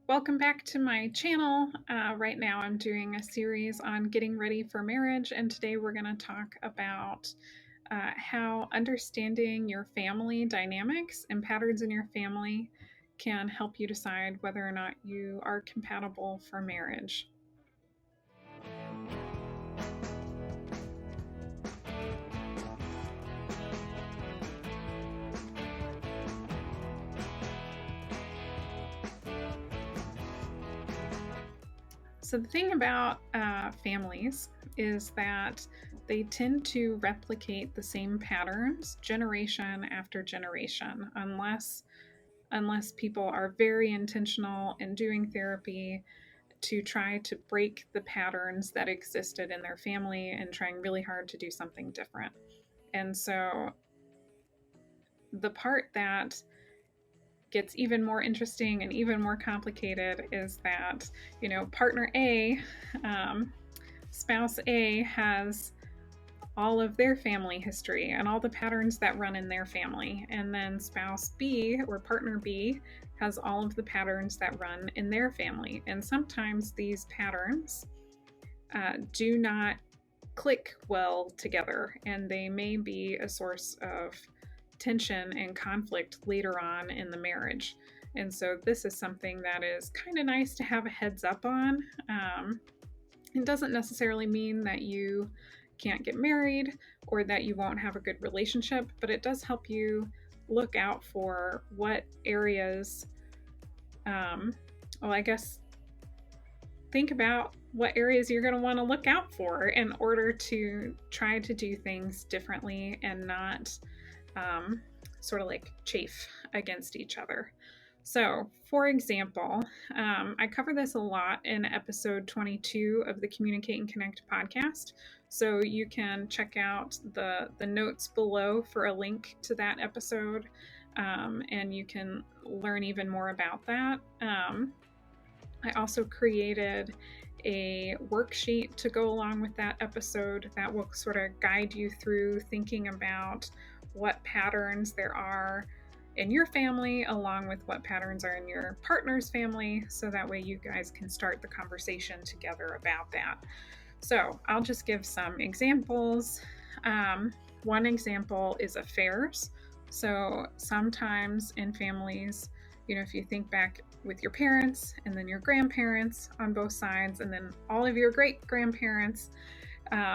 Welcome back to my channel. Right now I'm doing a series on getting ready for marriage, and today we're going to talk about how understanding your family dynamics and patterns in your family can help you decide whether or not you are compatible for marriage. So the thing about families is that they tend to replicate the same patterns generation after generation, unless people are very intentional in doing therapy to try to break the patterns that existed in their family and trying really hard to do something different. And so the part that gets even more interesting and even more complicated is that, partner A, spouse A has all of their family history and all the patterns that run in their family. And then spouse B or partner B has all of the patterns that run in their family. And sometimes these patterns do not click well together, and they may be a source of tension and conflict later on in the marriage. And so this is something that is kind of nice to have a heads up on. It doesn't necessarily mean that you can't get married or that you won't have a good relationship, but it does help you look out for what areas, I guess, think about what areas you're going to want to look out for in order to try to do things differently and not sort of like chafe against each other. So, for example, I cover this a lot in episode 22 of the Communicate and Connect podcast. So you can check out the notes below for a link to that episode, and you can learn even more about that. I also created a worksheet to go along with that episode that will sort of guide you through thinking about what patterns there are in your family, along with what patterns are in your partner's family, so that way you guys can start the conversation together about that. So I'll just give some examples. One example is affairs. So sometimes in families, if you think back with your parents and then your grandparents on both sides, and then all of your great grandparents,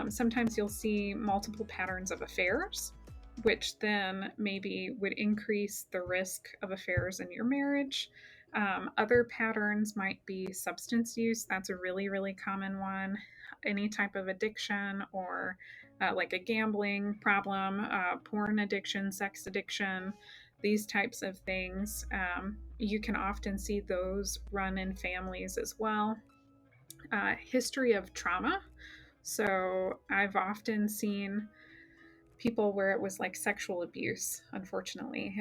sometimes you'll see multiple patterns of affairs, which then maybe would increase the risk of affairs in your marriage. Other patterns might be substance use. That's a really, really common one. Any type of addiction, or like a gambling problem, porn addiction, sex addiction, these types of things. You can often see those run in families as well. History of trauma. So I've often seen people where it was like sexual abuse, unfortunately.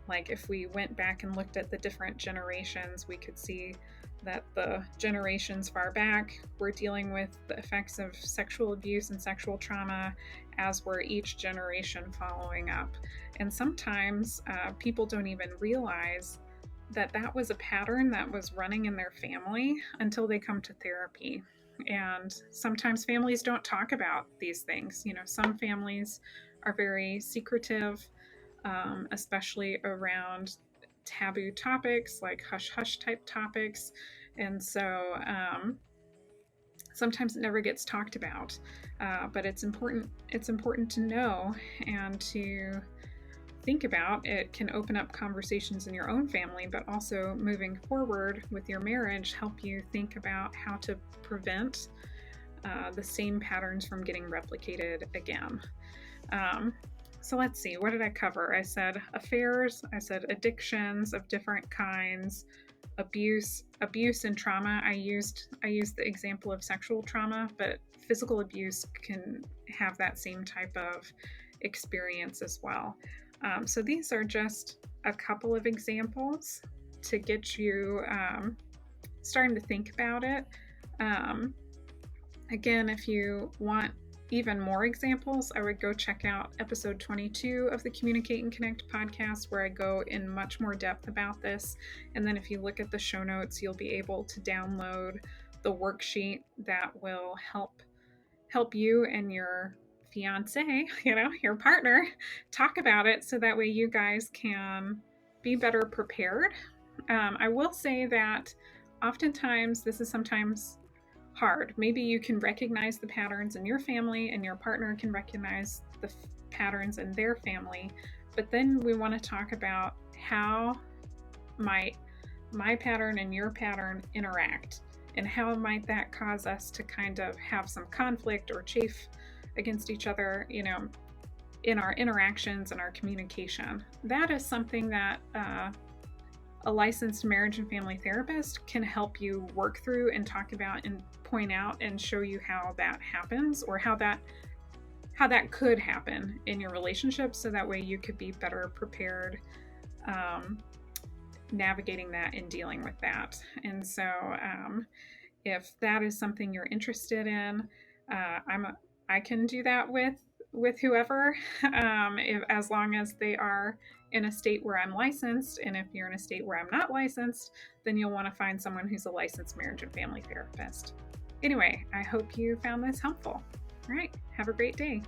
Like if we went back and looked at the different generations, we could see that the generations far back were dealing with the effects of sexual abuse and sexual trauma, as were each generation following up. And sometimes people don't even realize that that was a pattern that was running in their family until they come to therapy. And sometimes families don't talk about these things. Some families are very secretive, especially around taboo topics like hush hush type topics. And so sometimes it never gets talked about, but it's important to know and to think about. It can open up conversations in your own family, but also moving forward with your marriage, help you think about how to prevent the same patterns from getting replicated again. So let's see, what did I cover? I said affairs, I said addictions of different kinds, abuse and trauma. I used the example of sexual trauma, but physical abuse can have that same type of experience as well. So these are just a couple of examples to get you starting to think about it. Again, if you want even more examples, I would go check out episode 22 of the Communicate and Connect podcast, where I go in much more depth about this. And then if you look at the show notes, you'll be able to download the worksheet that will help you and your fiance, your partner, talk about it, so that way you guys can be better prepared. I will say that oftentimes this is sometimes hard. Maybe you can recognize the patterns in your family and your partner can recognize the patterns in their family, but then we want to talk about how might my pattern and your pattern interact, and how might that cause us to kind of have some conflict or chafe against each other, in our interactions and our communication. That is something that a licensed marriage and family therapist can help you work through and talk about and point out and show you how that happens, or how that could happen in your relationship, so that way you could be better prepared navigating that and dealing with that. And so if that is something you're interested in, I can do that with whoever, as long as they are in a state where I'm licensed. And if you're in a state where I'm not licensed, then you'll want to find someone who's a licensed marriage and family therapist. Anyway, I hope you found this helpful. All right, have a great day.